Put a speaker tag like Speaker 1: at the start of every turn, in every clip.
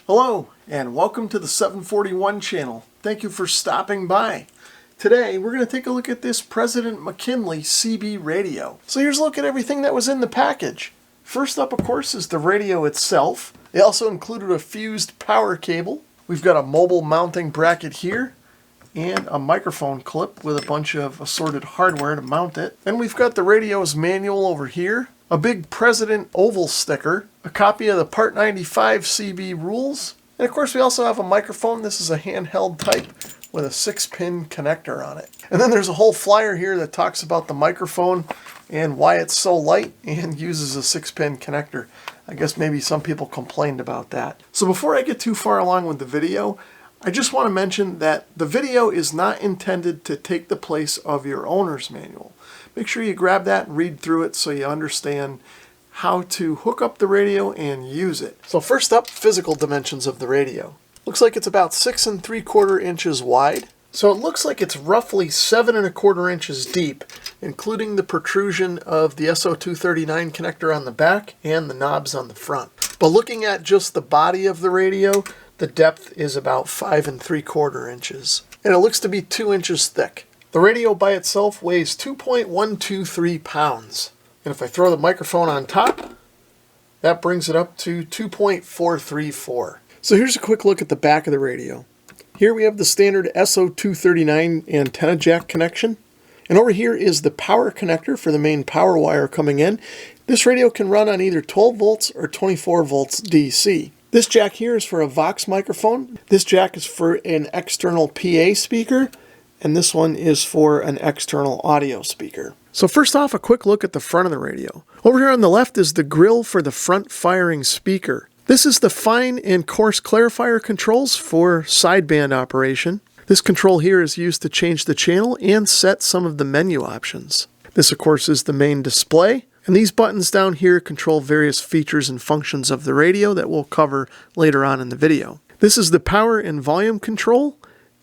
Speaker 1: Hello, and welcome to the 741 channel. Thank you for stopping by. Today, we're going to take a look at this President McKinley CB Radio. So here's a look at everything that was in the package. First up, of course, is the radio itself. They also included a fused power cable. We've got a mobile mounting bracket here, and a microphone clip with a bunch of assorted hardware to mount it. Then we've got the radio's manual over here, a big President oval sticker, a copy of the Part 95 CB rules, and of course we also have a microphone. This is a handheld type with a 6-pin connector on it. And then there's a whole flyer here that talks about the microphone and why it's so light and uses a 6-pin connector. I guess maybe some people complained about that. So before I get too far along with the video, I just want to mention that the video is not intended to take the place of your owner's manual. Make sure you grab that and read through it so you understand how to hook up the radio and use it. So first up, physical dimensions of the radio. Looks like it's about 6 3/4 inches wide. So it looks like it's roughly 7 1/4 inches deep, including the protrusion of the SO239 connector on the back and the knobs on the front. But looking at just the body of the radio, the depth is about 5 3/4 inches. And it looks to be 2 inches thick. The radio by itself weighs 2.123 pounds. And if I throw the microphone on top, that brings it up to 2.434. So here's a quick look at the back of the radio. Here we have the standard SO239 antenna jack connection. And over here is the power connector for the main power wire coming in. This radio can run on either 12 volts or 24 volts DC. This jack here is for a Vox microphone. This jack is for an external PA speaker. And this one is for an external audio speaker. So first off, a quick look at the front of the radio. Over here on the left is the grill for the front firing speaker. This is the fine and coarse clarifier controls for sideband operation. This control here is used to change the channel and set some of the menu options. This, of course, is the main display. And these buttons down here control various features and functions of the radio that we'll cover later on in the video. This is the power and volume control.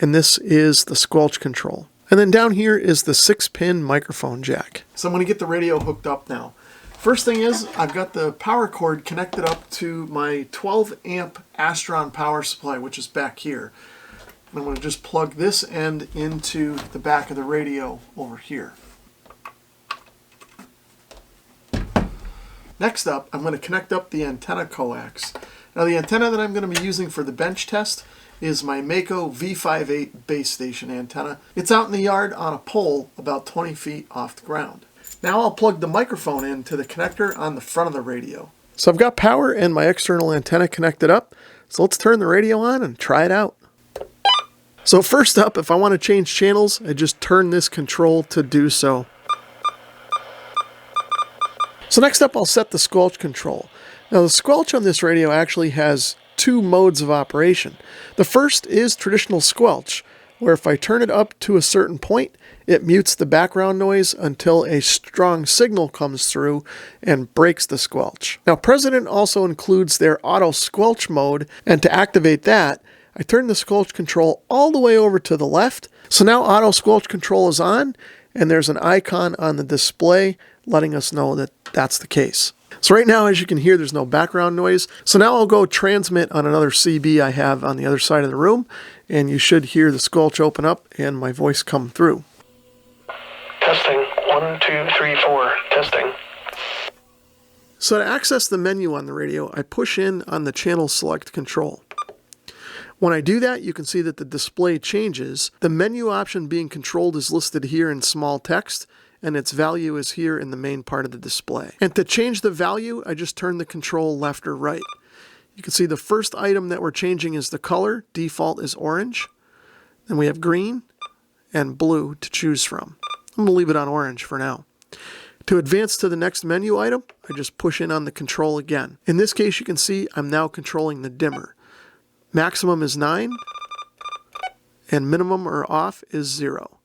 Speaker 1: And this is the squelch control. And then down here is the 6-pin microphone jack. So I'm going to get the radio hooked up now. First thing is, I've got the power cord connected up to my 12 amp Astron power supply, which is back here. I'm going to just plug this end into the back of the radio over here. Next up, I'm going to connect up the antenna coax. Now the antenna that I'm going to be using for the bench test is my Mako V58 base station antenna. It's out in the yard on a pole about 20 feet off the ground. Now I'll plug the microphone into the connector on the front of the radio. So I've got power and my external antenna connected up. So let's turn the radio on and try it out. So first up, if I want to change channels, I just turn this control to do so. So next up, I'll set the squelch control. Now the squelch on this radio actually has 2 modes of operation. The first is traditional squelch, where if I turn it up to a certain point, it mutes the background noise until a strong signal comes through and breaks the squelch. Now President also includes their auto squelch mode, and to activate that, I turn the squelch control all the way over to the left. So now auto squelch control is on, and there's an icon on the display letting us know that that's the case. So right now, as you can hear, there's no background noise. So now I'll go transmit on another CB I have on the other side of the room, and you should hear the squelch open up and my voice come through.
Speaker 2: Testing. 1, 2, 3, 4. Testing.
Speaker 1: So to access the menu on the radio, I push in on the channel select control. When I do that, you can see that the display changes. The menu option being controlled is listed here in small text, and its value is here in the main part of the display. And to change the value, I just turn the control left or right. You can see the first item that we're changing is the color. Default is orange. Then we have green and blue to choose from. I'm going to leave it on orange for now. To advance to the next menu item, I just push in on the control again. In this case, you can see I'm now controlling the dimmer. Maximum is 9, and minimum or off is 0.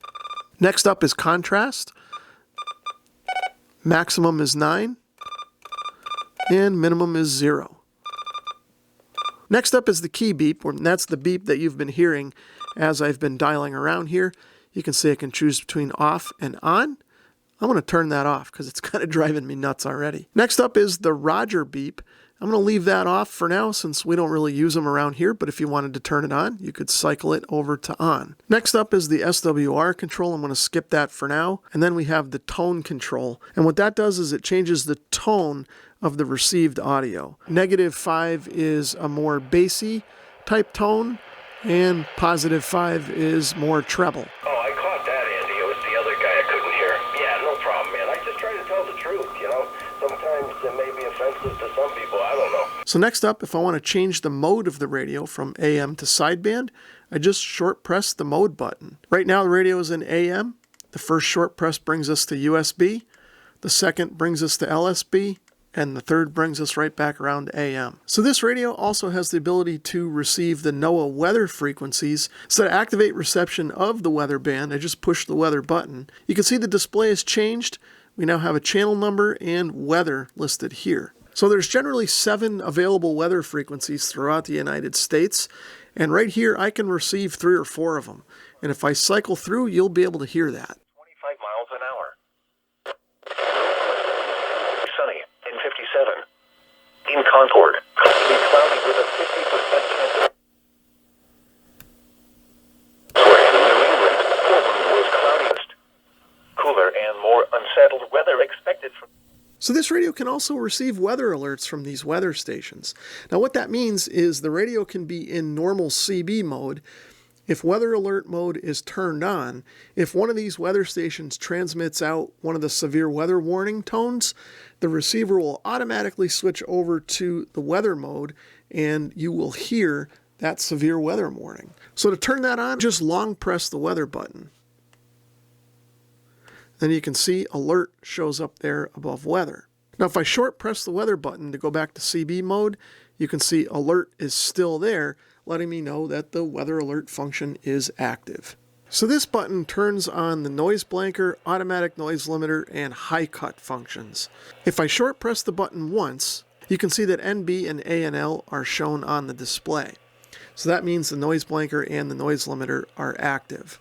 Speaker 1: Next up is contrast. Maximum is 9, and minimum is 0. Next up is the key beep, and that's the beep that you've been hearing as I've been dialing around here. You can see I can choose between off and on. I'm going to turn that off because it's kind of driving me nuts already. Next up is the Roger beep. I'm going to leave that off for now since we don't really use them around here, but if you wanted to turn it on, you could cycle it over to on. Next up is the SWR control. I'm going to skip that for now. And then we have the tone control. And what that does is it changes the tone of the received audio. -5 is a more bassy type tone, and +5 is more treble.
Speaker 3: Oh, I caught that, Andy. It was the other guy I couldn't hear. Yeah, no problem, man. I just try to tell the truth, you know. Sometimes it may be offensive to some people. I don't know.
Speaker 1: So next up, if I want to change the mode of the radio from AM to sideband, I just short press the mode button. Right now the radio is in AM. The first short press brings us to USB. The second brings us to LSB. And the third brings us right back around to AM. So this radio also has the ability to receive the NOAA weather frequencies. So to activate reception of the weather band, I just push the weather button. You can see the display has changed. We now have a channel number and weather listed here. So there's generally 7 available weather frequencies throughout the United States. And right here, I can receive 3 or 4 of them. And if I cycle through, you'll be able to hear that.
Speaker 3: 25 miles an hour. Sunny in 57. In Concord, partly cloudy with a 50% chance of... Where in New England, Portland was cloudiest. Cooler and more unsettled weather expected from...
Speaker 1: So this radio can also receive weather alerts from these weather stations. Now what that means is the radio can be in normal CB mode. If weather alert mode is turned on, if one of these weather stations transmits out one of the severe weather warning tones, the receiver will automatically switch over to the weather mode and you will hear that severe weather warning. So to turn that on, just long press the weather button. Then you can see alert shows up there above weather. Now if I short press the weather button to go back to CB mode, you can see alert is still there, letting me know that the weather alert function is active. So this button turns on the noise blanker, automatic noise limiter, and high cut functions. If I short press the button once, you can see that NB and ANL are shown on the display. So that means the noise blanker and the noise limiter are active.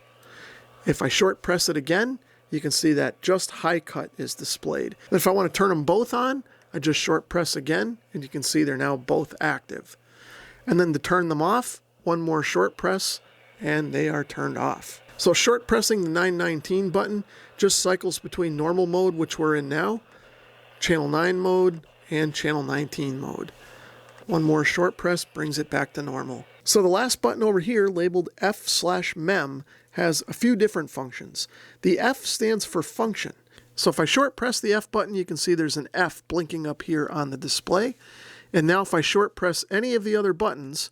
Speaker 1: If I short press it again, you can see that just high cut is displayed. And if I want to turn them both on, I just short press again, and you can see they're now both active. And then to turn them off, one more short press, and they are turned off. So short pressing the 919 button just cycles between normal mode, which we're in now, channel 9 mode, and channel 19 mode. One more short press brings it back to normal. So the last button over here, labeled F/mem, has a few different functions. The F stands for function. So if I short press the F button, you can see there's an F blinking up here on the display. And now if I short press any of the other buttons,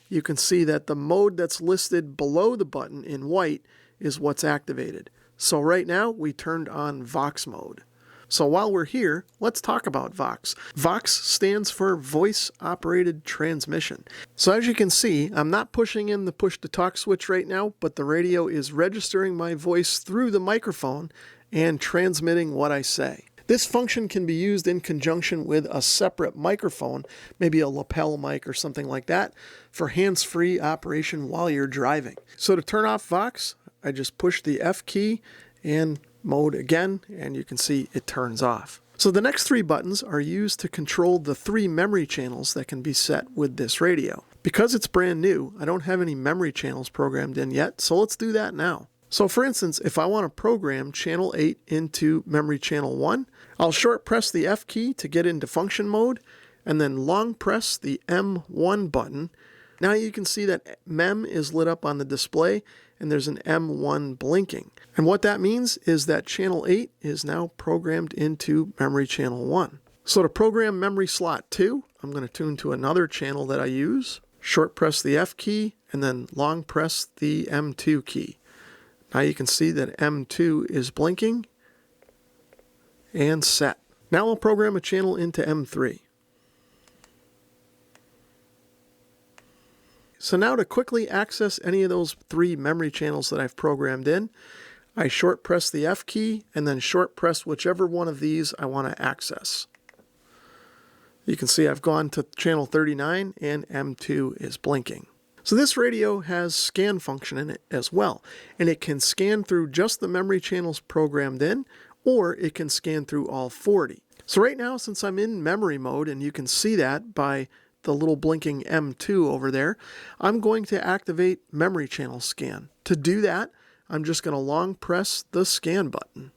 Speaker 1: you can see that the mode that's listed below the button in white is what's activated. So right now we turned on Vox mode. So while we're here, let's talk about Vox. Vox stands for Voice Operated Transmission. So as you can see, I'm not pushing in the push to talk switch right now, but the radio is registering my voice through the microphone and transmitting what I say. This function can be used in conjunction with a separate microphone, maybe a lapel mic or something like that, for hands-free operation while you're driving. So to turn off Vox, I just push the F key and mode again, and you can see it turns off. So the next 3 buttons are used to control the 3 memory channels that can be set with this radio. Because it's brand new, I don't have any memory channels programmed in yet, so let's do that now. So for instance, if I want to program channel 8 into memory channel 1, I'll short press the F key to get into function mode, and then long press the M1 button. Now you can see that MEM is lit up on the display, and there's an M1 blinking. And what that means is that channel 8 is now programmed into memory channel 1. So to program memory slot 2, I'm going to tune to another channel that I use, short press the F key, and then long press the M2 key. Now you can see that M2 is blinking and set. Now I'll program a channel into M3. So now to quickly access any of those 3 memory channels that I've programmed in, I short press the F key and then short press whichever one of these I want to access. You can see I've gone to channel 39 and M2 is blinking. So this radio has scan function in it as well, and it can scan through just the memory channels programmed in, or it can scan through all 40. So right now, since I'm in memory mode, and you can see that by the little blinking M2 over there, I'm going to activate memory channel scan. To do that, I'm just going to long press the scan button.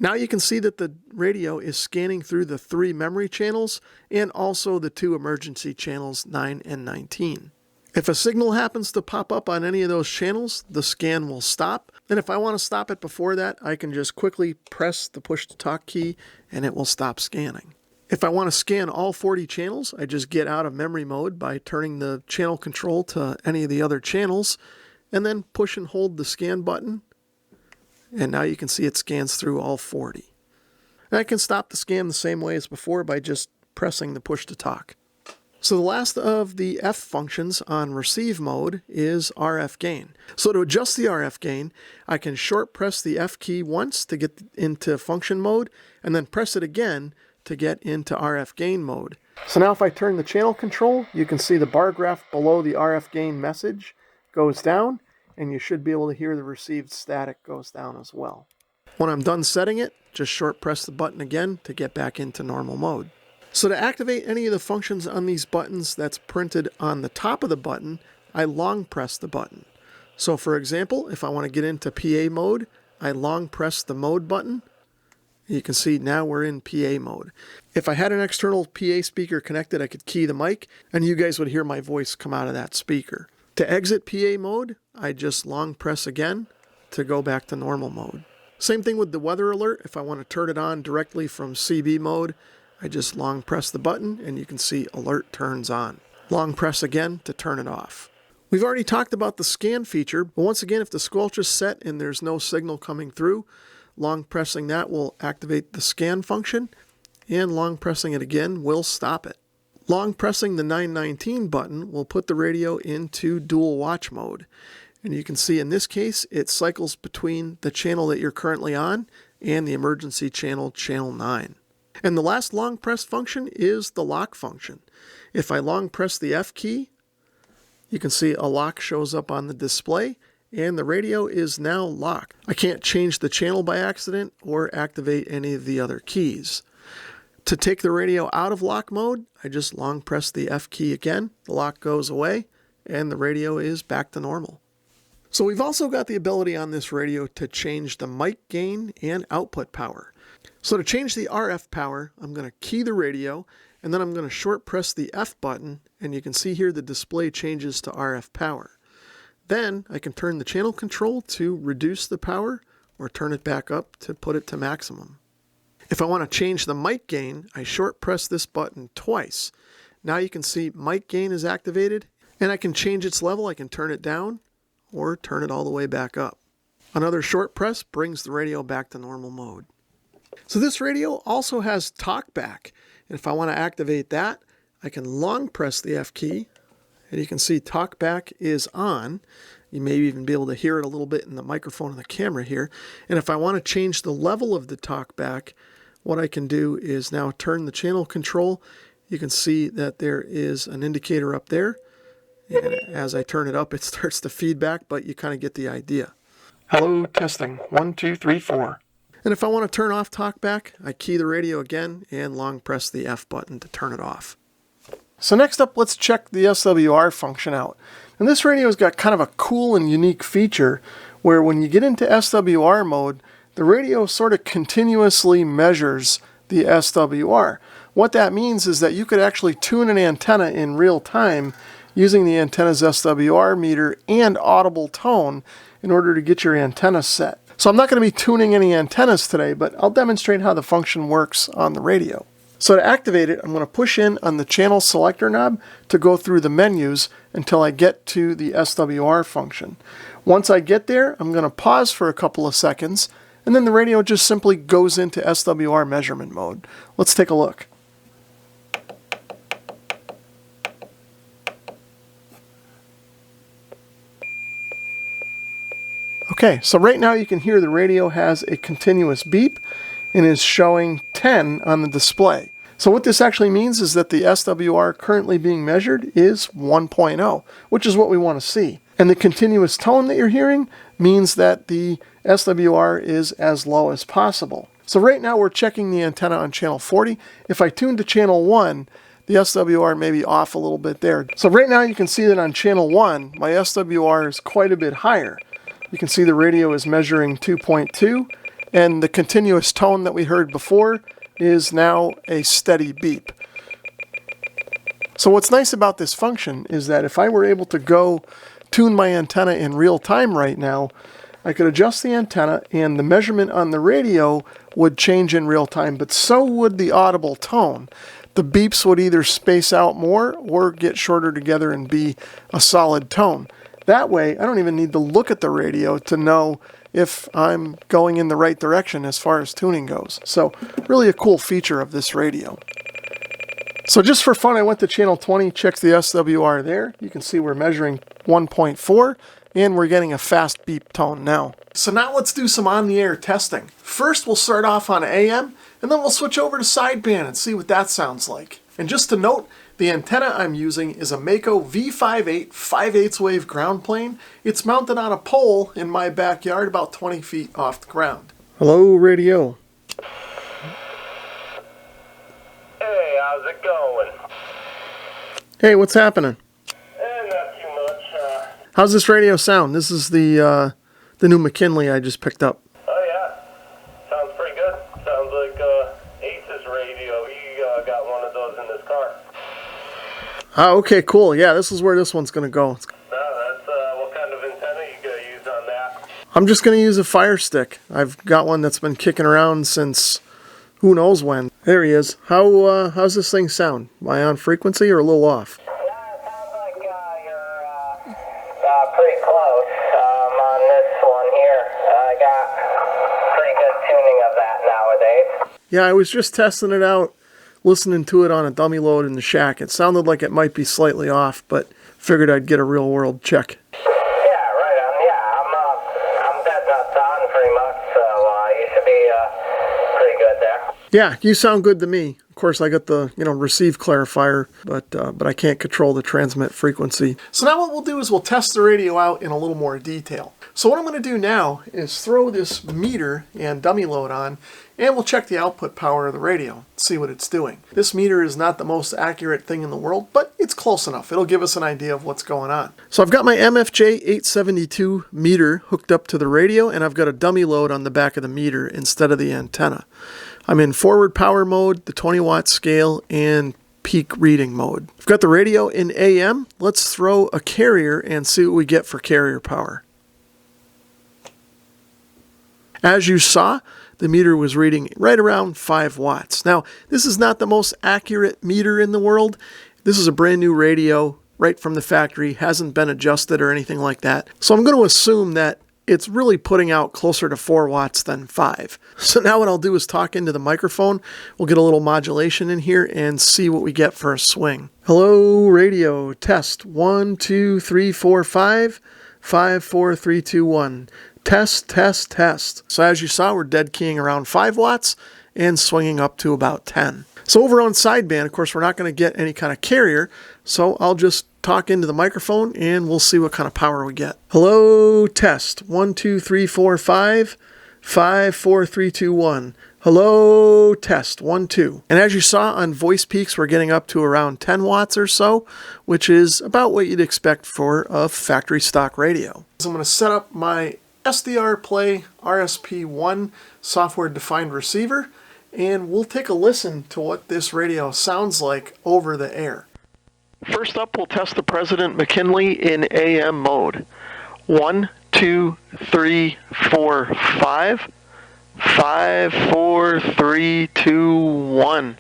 Speaker 1: Now you can see that the radio is scanning through the 3 memory channels and also the 2 emergency channels 9 and 19. If a signal happens to pop up on any of those channels, the scan will stop. And if I want to stop it before that, I can just quickly press the push to talk key and it will stop scanning. If I want to scan all 40 channels, I just get out of memory mode by turning the channel control to any of the other channels and then push and hold the scan button. And now you can see it scans through all 40. And I can stop the scan the same way as before by just pressing the push to talk. So the last of the F functions on receive mode is RF gain. So to adjust the RF gain, I can short press the F key once to get into function mode and then press it again to get into RF gain mode. So now if I turn the channel control, you can see the bar graph below the RF gain message goes down, and you should be able to hear the received static goes down as well. When I'm done setting it, just short press the button again to get back into normal mode. So to activate any of the functions on these buttons that's printed on the top of the button, I long press the button. So for example, if I want to get into PA mode, I long press the mode button. You can see now we're in PA mode. If I had an external PA speaker connected, I could key the mic and you guys would hear my voice come out of that speaker. To exit PA mode, I just long press again to go back to normal mode. Same thing with the weather alert. If I want to turn it on directly from CB mode, I just long press the button and you can see alert turns on. Long press again to turn it off. We've already talked about the scan feature, but once again, if the squelch is set and there's no signal coming through, long pressing that will activate the scan function, and long pressing it again will stop it. Long pressing the 919 button will put the radio into dual watch mode. And you can see in this case, it cycles between the channel that you're currently on and the emergency channel, channel 9. And the last long press function is the lock function. If I long press the F key, you can see a lock shows up on the display, and the radio is now locked. I can't change the channel by accident or activate any of the other keys. To take the radio out of lock mode, I just long press the F key again, the lock goes away, and the radio is back to normal. So we've also got the ability on this radio to change the mic gain and output power. So to change the RF power, I'm going to key the radio, and then I'm going to short press the F button, and you can see here the display changes to RF power. Then I can turn the channel control to reduce the power or turn it back up to put it to maximum. If I want to change the mic gain, I short press this button twice. Now you can see mic gain is activated, and I can change its level. I can turn it down or turn it all the way back up. Another short press brings the radio back to normal mode. So this radio also has talkback, and if I want to activate that, I can long press the F key, and you can see talkback is on. You may even be able to hear it a little bit in the microphone and the camera here. And if I want to change the level of the talkback, what I can do is now turn the channel control. You can see that there is an indicator up there. And as I turn it up, it starts to feedback, but you kind of get the idea.
Speaker 2: Hello, testing. 1, 2, 3, 4.
Speaker 1: And if I want to turn off talkback, I key the radio again and long press the F button to turn it off. So next up, let's check the SWR function out. And this radio's got kind of a cool and unique feature where when you get into SWR mode, the radio sort of continuously measures the SWR. What that means is that you could actually tune an antenna in real time using the antenna's SWR meter and audible tone in order to get your antenna set. So I'm not going to be tuning any antennas today, but I'll demonstrate how the function works on the radio. So to activate it, I'm going to push in on the channel selector knob to go through the menus until I get to the SWR function. Once I get there, I'm going to pause for a couple of seconds, and then the radio just simply goes into SWR measurement mode. Let's take a look. Okay, so right now you can hear the radio has a continuous beep and is showing 10 on the display. So what this actually means is that the SWR currently being measured is 1.0, which is what we want to see. And the continuous tone that you're hearing means that the SWR is as low as possible. So right now we're checking the antenna on channel 40. If I tune to channel 1, the SWR may be off a little bit there. So right now you can see that on channel 1, my SWR is quite a bit higher. You can see the radio is measuring 2.2, and the continuous tone that we heard before is now a steady beep. So what's nice about this function is that if I were able to go tune my antenna in real time right now, I could adjust the antenna and the measurement on the radio would change in real time, but so would the audible tone. The beeps would either space out more or get shorter together and be a solid tone. That way, I don't even need to look at the radio to know if I'm going in the right direction as far as tuning goes. So really a cool feature of this radio. So just for fun, I went to channel 20, checked the SWR there. You can see we're measuring 1.4 and we're getting a fast beep tone now. So now let's do some on-the-air testing. First, we'll start off on AM, and then we'll switch over to sideband and see what that sounds like. And just to note, the antenna I'm using is a Mako V58 5/8 wave ground plane. It's mounted on a pole in my backyard about 20 feet off the ground. Hello, radio.
Speaker 3: Hey, how's it going?
Speaker 1: Hey, what's happening?
Speaker 3: Not too much.
Speaker 1: How's this radio sound? This is the new McKinley I just picked up.
Speaker 3: Oh yeah, sounds pretty good. Sounds like Ace's radio. He got one of those in his car.
Speaker 1: Ah, okay, cool. Yeah, this is where this one's going to go.
Speaker 3: That's what kind of antenna you gonna use on that?
Speaker 1: I'm just going to use a Fire Stick. I've got one that's been kicking around since who knows when. There he is. How's this thing sound? Am I on frequency or a little off?
Speaker 3: Yeah, it sounds like you're pretty close on this one here. I got pretty good tuning of that nowadays.
Speaker 1: Yeah, I was just testing it out, listening to it on a dummy load in the shack. It sounded like it might be slightly off, but figured I'd get a real world check.
Speaker 3: Yeah, right on. Yeah, I'm dead nuts on pretty much, so you should be pretty good there.
Speaker 1: Yeah, you sound good to me. Of course, I got the, receive clarifier, but I can't control the transmit frequency. So now what we'll do is we'll test the radio out in a little more detail. So what I'm going to do now is throw this meter and dummy load on, and we'll check the output power of the radio, see what it's doing. This meter is not the most accurate thing in the world, but it's close enough. It'll give us an idea of what's going on. So I've got my MFJ 872 meter hooked up to the radio, and I've got a dummy load on the back of the meter instead of the antenna. I'm in forward power mode, the 20-watt scale, and peak reading mode. I've got the radio in AM. Let's throw a carrier and see what we get for carrier power. As you saw, the meter was reading right around 5 watts. Now, this is not the most accurate meter in the world. This is a brand new radio right from the factory, hasn't been adjusted or anything like that. So I'm going to assume that it's really putting out closer to 4 watts than 5. So now what I'll do is talk into the microphone. We'll get a little modulation in here and see what we get for a swing. Hello, radio. Test 1, 2, 3, 4, 5. 5, 4, 3, 2, 1. Test, test, test. So as you saw, we're dead keying around 5 watts and swinging up to about 10. So over on sideband, of course, we're not going to get any kind of carrier. So I'll just talk into the microphone and we'll see what kind of power we get. Hello, test. 1, 2, 3, 4, 5. 5, 4, 3, 2, 1. Hello, test. 1, 2. And as you saw on voice peaks, we're getting up to around 10 watts or so, which is about what you'd expect for a factory stock radio. So I'm going to set up my SDR Play RSP1 software-defined receiver, and we'll take a listen to what this radio sounds like over the air. First up, we'll test the President McKinley in AM mode. 1, 2, 3, 4, 5. 5, 4, 3, 2, 1.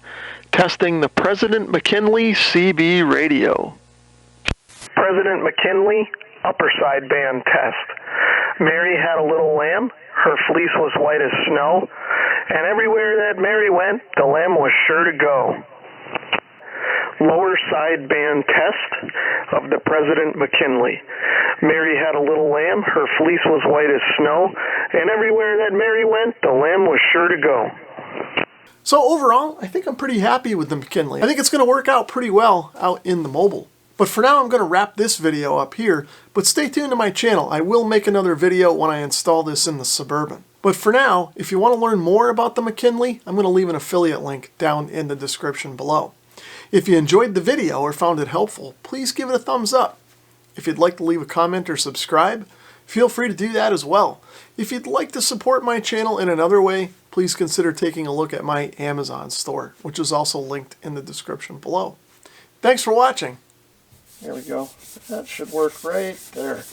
Speaker 1: Testing the President McKinley CB Radio.
Speaker 2: President McKinley, upper sideband test. Mary had a little lamb. Her fleece was white as snow. And everywhere that Mary went, the lamb was sure to go. Lower sideband test of the President McKinley. Mary had a little lamb. Her fleece was white as snow. And everywhere that Mary went, the lamb was sure to go.
Speaker 1: So overall, I think I'm pretty happy with the McKinley. I think it's going to work out pretty well out in the mobile. But for now, I'm going to wrap this video up here. But stay tuned to my channel. I will make another video when I install this in the Suburban. But for now, if you want to learn more about the McKinley, I'm going to leave an affiliate link down in the description below. If you enjoyed the video or found it helpful, please give it a thumbs up. If you'd like to leave a comment or subscribe, feel free to do that as well. If you'd like to support my channel in another way, please consider taking a look at my Amazon store, which is also linked in the description below. Thanks for watching. There we go. That should work right there.